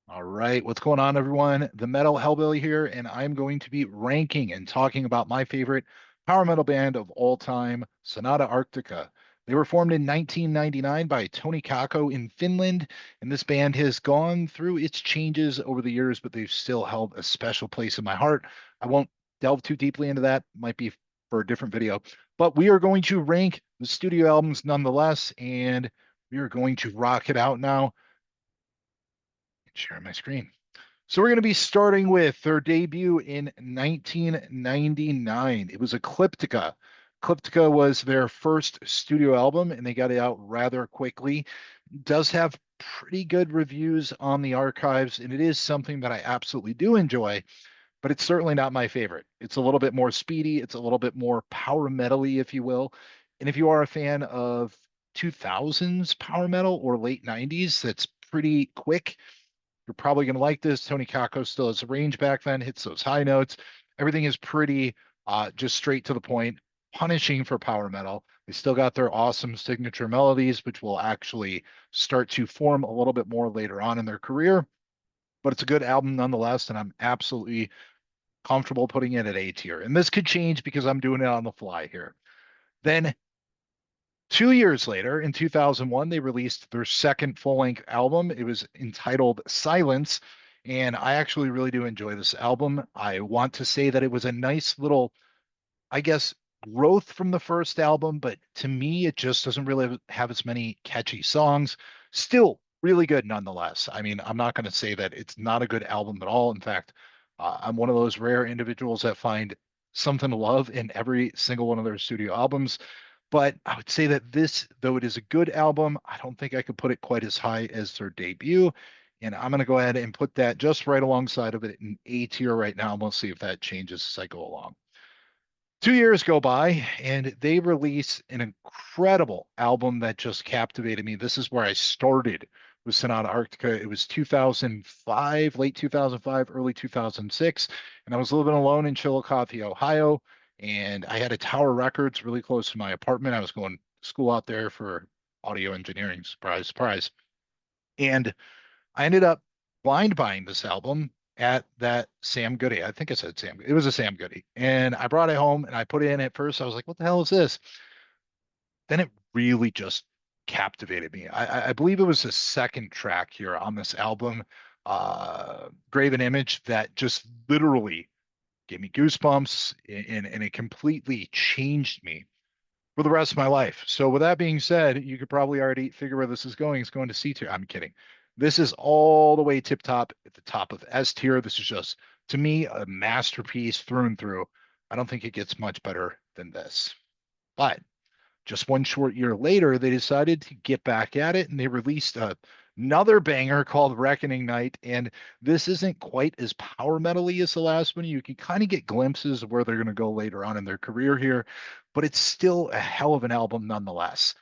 All right, what's going on, everyone? The Metal Hellbilly here, and I'm going to be ranking and talking about my favorite power metal band of all time, Sonata Arctica. They were formed in 1999 by Tony Kakko in Finland, and this band has gone through its changes over the years, but they've still held a special place in my heart. I won't delve too deeply into that, might be for a different video, but we are going to rank the studio albums nonetheless, and we are going to rock it out now. Share my screen. So we're going to be starting with their debut in 1999. It was Ecliptica. Ecliptica was their first studio album, and they got it out rather quickly. It does have pretty good reviews on the archives, and it is something that I absolutely do enjoy, but it's certainly not my favorite. It's a little bit more speedy, it's a little bit more power metal-y, if you will. And if you are a fan of 2000s power metal or late 90s, that's pretty quick, you're probably going to like this. Tony Kakko still has a range back then, hits those high notes. Everything is pretty just straight to the point, punishing for power metal. They still got their awesome signature melodies, which will actually start to form a little bit more later on in their career. But it's a good album nonetheless, and I'm absolutely comfortable putting it at A tier. And this could change because I'm doing it on the fly here. Then 2 years later, in 2001, they released their second full length album. It was entitled Silence. And I actually really do enjoy this album. I want to say that it was a nice little, I guess, growth from the first album, but to me, it just doesn't really have as many catchy songs. Still really good nonetheless. I mean, I'm not going to say that it's not a good album at all. In fact, I'm one of those rare individuals that find something to love in every single one of their studio albums. But I would say that this, though it is a good album, I don't think I could put it quite as high as their debut. And I'm going to go ahead and put that just right alongside of it in A tier right now. And we'll see if that changes as I go along. 2 years go by and they release an incredible album that just captivated me. This is where I started with Sonata Arctica. It was 2005, late 2005, early 2006, and I was living alone in Chillicothe, Ohio, and I had a Tower Records really close to my apartment. I was going to school out there for audio engineering. Surprise, surprise. And I ended up blind buying this album at that Sam Goody. I think I said Sam. It was a Sam Goody. And I brought it home and I put it in at first. I was like, what the hell is this? Then it really just captivated me. I believe it was the second track here on this album, Graven Image, that just literally gave me goosebumps and it completely changed me for the rest of my life. So with that being said, you could probably already figure where this is going. It's going to C tier. I'm kidding. This is all the way tip top at the top of S tier. This is just, to me, a masterpiece through and through. I don't think it gets much better than this. But just one short year later, they decided to get back at it and they released another banger called Reckoning Night. And this isn't quite as power metal-y as the last one. You can kind of get glimpses of where they're going to go later on in their career here, but it's still a hell of an album nonetheless.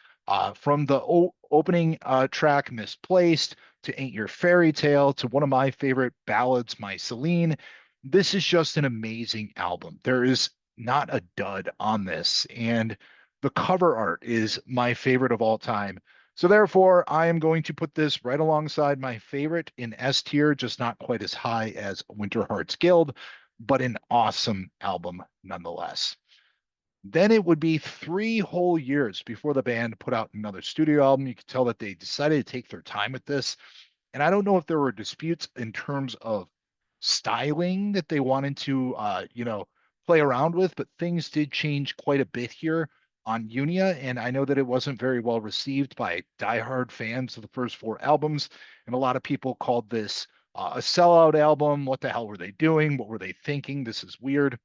From the opening track, Misplaced, to Ain't Your Fairy Tale, to one of my favorite ballads, My Celine, this is just an amazing album. There is not a dud on this. And the cover art is my favorite of all time. So therefore, I am going to put this right alongside my favorite in S tier, just not quite as high as Winter Hearts Guild, but an awesome album nonetheless. Then it would be 3 whole years before the band put out another studio album. You could tell that they decided to take their time with this. And I don't know if there were disputes in terms of styling that they wanted to, play around with, but things did change quite a bit here on Unia. And I know that it wasn't very well received by diehard fans of the first four albums. And a lot of people called this a sellout album. What the hell were they doing? What were they thinking? This is weird.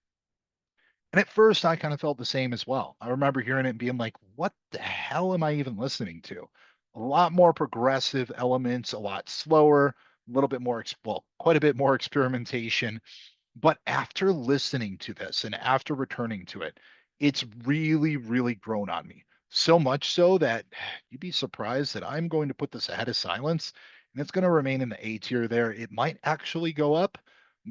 And at first, I kind of felt the same as well. I remember hearing it and being like, what the hell am I even listening to? A lot more progressive elements, a lot slower, a little bit more, well, quite a bit more experimentation. But after listening to this and after returning to it, it's really, really grown on me. So much so that you'd be surprised that I'm going to put this ahead of Silence and it's going to remain in the A tier there. It might actually go up,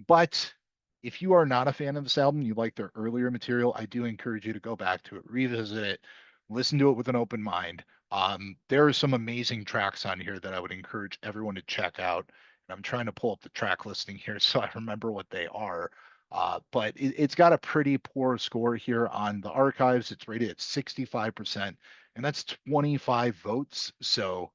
but if you are not a fan of this album, you like their earlier material, I do encourage you to go back to it, revisit it, listen to it with an open mind. There are some amazing tracks on here that I would encourage everyone to check out. I'm trying to pull up the track listing here so I remember what they are. But it's got a pretty poor score here on the archives. It's rated at 65%, and that's 25 votes. So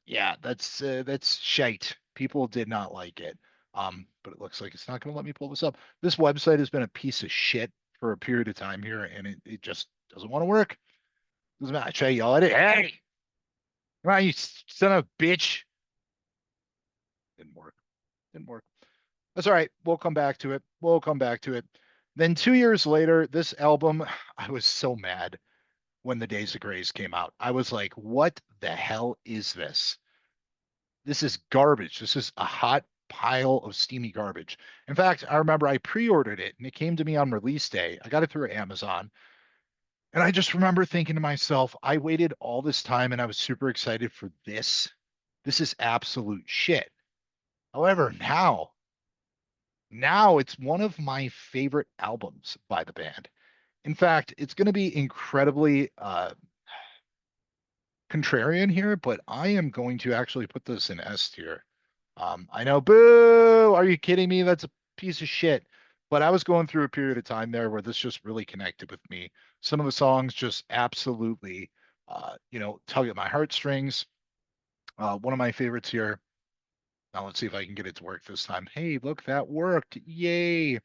yeah, that's shite. People did not like it. But it looks like it's not going to let me pull this up. This website has been a piece of shit for a period of time here, and it just doesn't want to work. Doesn't matter. I try to yell at it. Hey, come on, you son of a bitch. Didn't work. Didn't work. That's all right. We'll come back to it. We'll come back to it. Then 2 years later, this album, I was so mad when The Days of Grace came out. I was like, what the hell is this? This is garbage. This is a hot pile of steamy garbage. In fact, I remember I pre-ordered it and it came to me on release day. I got it through Amazon. And I just remember thinking to myself, I waited all this time and I was super excited for this. This is absolute shit. However, now it's one of my favorite albums by the band. In fact, it's going to be incredibly contrarian here, but I am going to actually put this in S tier. I know, boo! Are you kidding me? That's a piece of shit. But I was going through a period of time there where this just really connected with me. Some of the songs just absolutely, tug at my heartstrings. One of my favorites here. Now let's see if I can get it to work this time. Hey, look, that worked! Yay!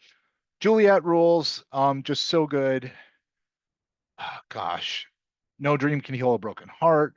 Juliet Rules. Just so good. Oh, gosh, no dream can heal a broken heart.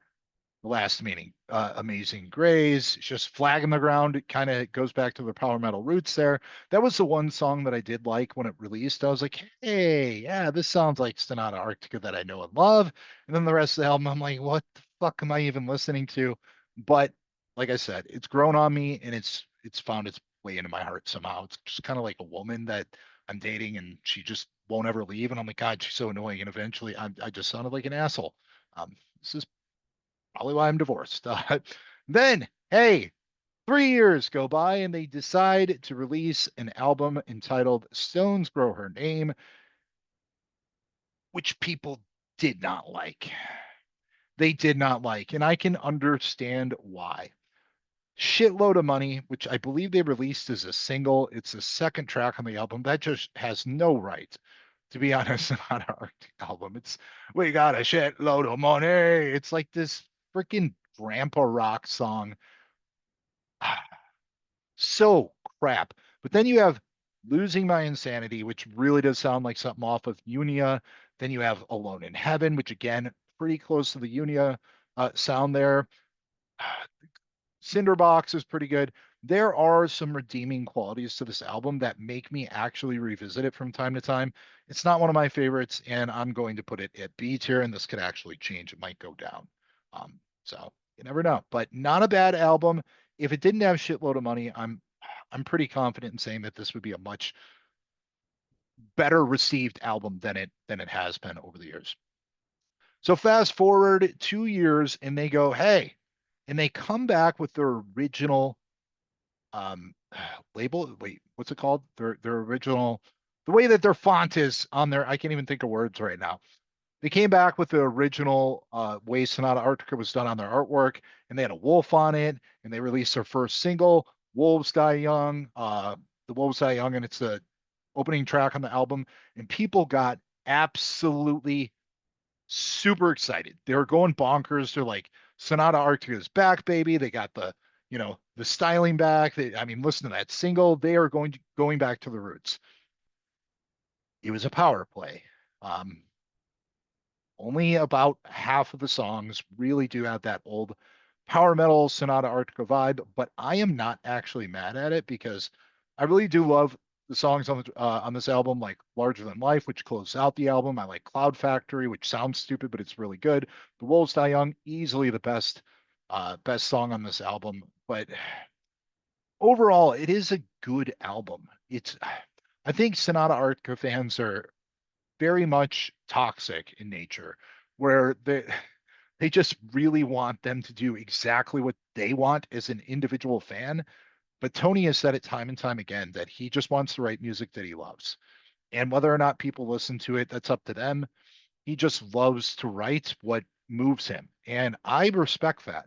The last meaning, Amazing Grace, just Flag in the Ground. It kind of goes back to the power metal roots there. That was the one song that I did like when it released. I was like, hey, yeah, this sounds like Sonata Arctica that I know and love. And then the rest of the album, I'm like, what the fuck am I even listening to? But like I said, it's grown on me and it's found its way into my heart somehow. It's just kind of like a woman that I'm dating and she just won't ever leave. And I'm like, God, she's so annoying. And eventually I just sounded like an asshole. This is probably why I'm divorced. Then, hey, 3 years go by and they decide to release an album entitled Stones Grow Her Name, which people did not like. They did not like, and I can understand why. Shitload of money, which I believe they released as a single. It's the second track on the album. That just has no right to be on a Sonata Arctic album. It's we got a shitload of money. It's like this freaking grandpa rock song. So crap. But then you have Losing My Insanity, which really does sound like something off of Unia. Then you have Alone in Heaven, which again, pretty close to the Unia sound there. Cinderbox is pretty good. There are some redeeming qualities to this album that make me actually revisit it from time to time. It's not one of my favorites, and I'm going to put it at B tier, and this could actually change. It might go down. So you never know. But not a bad album. If it didn't have shitload of money, I'm pretty confident in saying that this would be a much better received album than it has been over the years. So fast forward 2 years, and they go, hey, and they come back with their original um label. Wait, what's it called? Their original, the way that their font is on there. I can't even think of words right now. They came back with the original way Sonata Arctica was done on their artwork, and they had a wolf on it, and they released their first single, Wolves Die Young. The Wolves Die Young, and it's the opening track on the album, and people got absolutely super excited. They were going bonkers. They're like, Sonata Arctica is back, baby. They got the styling back. I mean, listen to that single. They are going back to the roots. It was a power play. Um, Only about half of the songs really do have that old power metal Sonata Arctica vibe, but I am not actually mad at it because I really do love the songs on this album, like Larger Than Life, which closes out the album. I like Cloud Factory, which sounds stupid, but it's really good. The Wolves Die Young, easily the best song on this album. But overall, it is a good album. I think Sonata Arctica fans are very much toxic in nature, where they just really want them to do exactly what they want as an individual fan. But Tony has said it time and time again that he just wants to write music that he loves. And whether or not people listen to it, that's up to them. He just loves to write what moves him. And I respect that.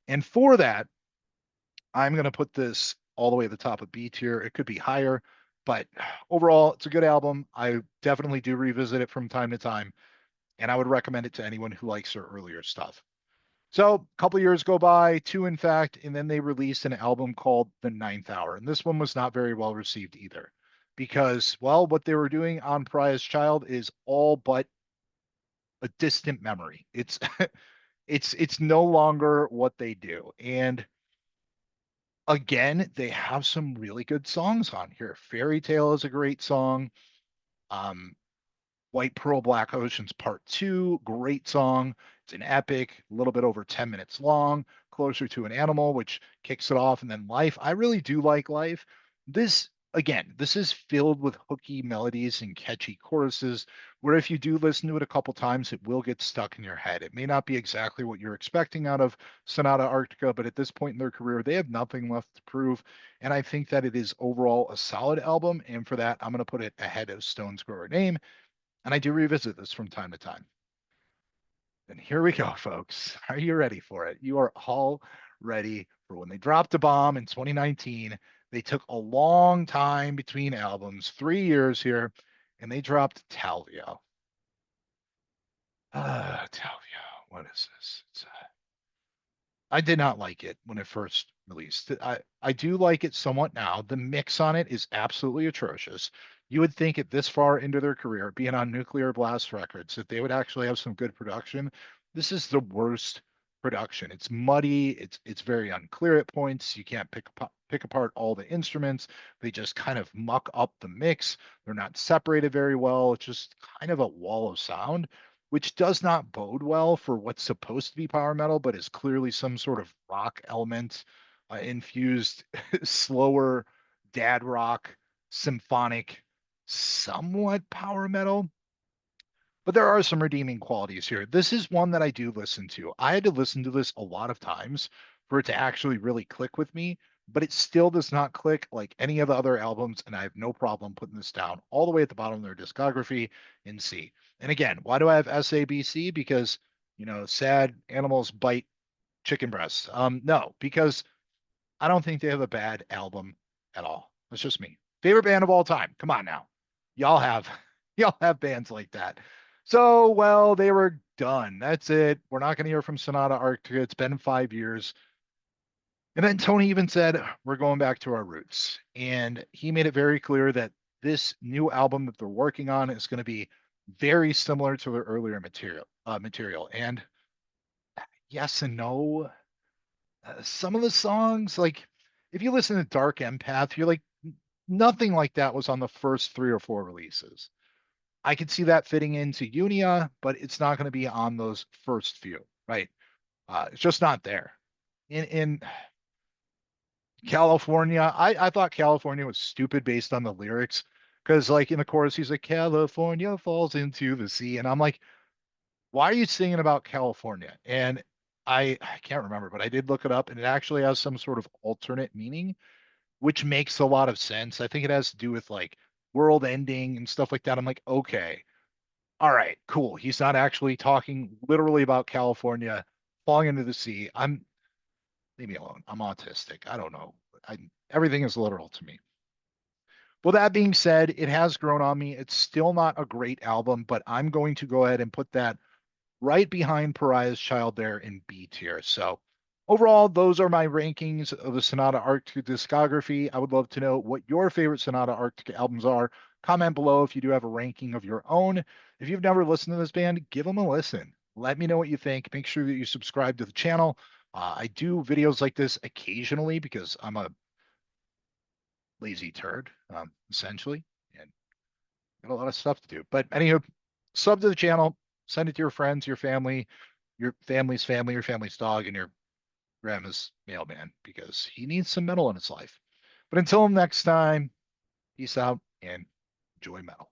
And for that, I'm going to put this all the way at the top of B tier. It could be higher, but overall, it's a good album. I definitely do revisit it from time to time, and I would recommend it to anyone who likes their earlier stuff. So a couple years go by, two in fact, and then they released an album called The Ninth Hour. And this one was not very well received either because, well, what they were doing on Pariah's Child is all but a distant memory. It's it's no longer what they do. And again, they have some really good songs on here. Fairy Tale is a great song. Um, White Pearl Black Oceans Part 2, great song. It's an epic, a little bit over 10 minutes long, closer to an animal, which kicks it off. And then Life. I really do like Life. Again, this is filled with hooky melodies and catchy choruses, where if you do listen to it a couple times, it will get stuck in your head. It may not be exactly what you're expecting out of Sonata Arctica, but at this point in their career, they have nothing left to prove. And I think that it is overall a solid album. And for that, I'm going to put it ahead of Stone's Grow Her Name, and I do revisit this from time to time. And here we go, folks. Are you ready for it? You are all ready for when they dropped a bomb in 2019. They took a long time between albums, 3 years here, and they dropped Talvio. Talvio. What is this? I did not like it when it first released. I do like it somewhat now. The mix on it is absolutely atrocious. You would think at this far into their career, being on Nuclear Blast Records, that they would actually have some good production. This is the worst production. It's muddy. It's very unclear at points. You can't pick apart all the instruments. They just kind of muck up the mix. They're not separated very well. It's just kind of a wall of sound, which does not bode well for what's supposed to be power metal, but is clearly some sort of rock element infused, slower dad rock, symphonic, somewhat power metal. But there are some redeeming qualities here. This is one that I do listen to. I had to listen to this a lot of times for it to actually really click with me, but it still does not click like any of the other albums. And I have no problem putting this down all the way at the bottom of their discography in C. And again, why do I have SABC? Because, sad animals bite chicken breasts. No, because I don't think they have a bad album at all. That's just me. Favorite band of all time. Come on now. Y'all have y'all have bands like that. So, well, they were done. That's it. We're not going to hear from Sonata Arctica. It's been 5 years. And then Tony even said, we're going back to our roots. And he made it very clear that this new album that they're working on is going to be very similar to their earlier material. And yes and no. Some of the songs, like if you listen to Dark Empath, you're like, nothing like that was on the first 3 or 4 releases. I could see that fitting into Unia, but it's not going to be on those first few, right? It's just not there. In California, I thought California was stupid based on the lyrics because, like, in the chorus, he's like, California falls into the sea. And I'm like, why are you singing about California? And I can't remember, but I did look it up and it actually has some sort of alternate meaning, which makes a lot of sense. I think it has to do with like world ending and stuff like that. I'm like, okay, all right, cool. He's not actually talking literally about California falling into the sea. Leave me alone. I'm autistic. I don't know. Everything is literal to me. Well, that being said, it has grown on me. It's still not a great album, but I'm going to go ahead and put that right behind Pariah's Child there in B tier. So overall, those are my rankings of the Sonata Arctica discography. I would love to know what your favorite Sonata Arctica albums are. Comment below if you do have a ranking of your own. If you've never listened to this band, give them a listen. Let me know what you think. Make sure that you subscribe to the channel. I do videos like this occasionally because I'm a lazy turd, essentially, and got a lot of stuff to do. But anywho, sub to the channel, send it to your friends, your family's family, your family's dog, and your grandma's mailman because he needs some metal in his life. But until next time, peace out and enjoy metal.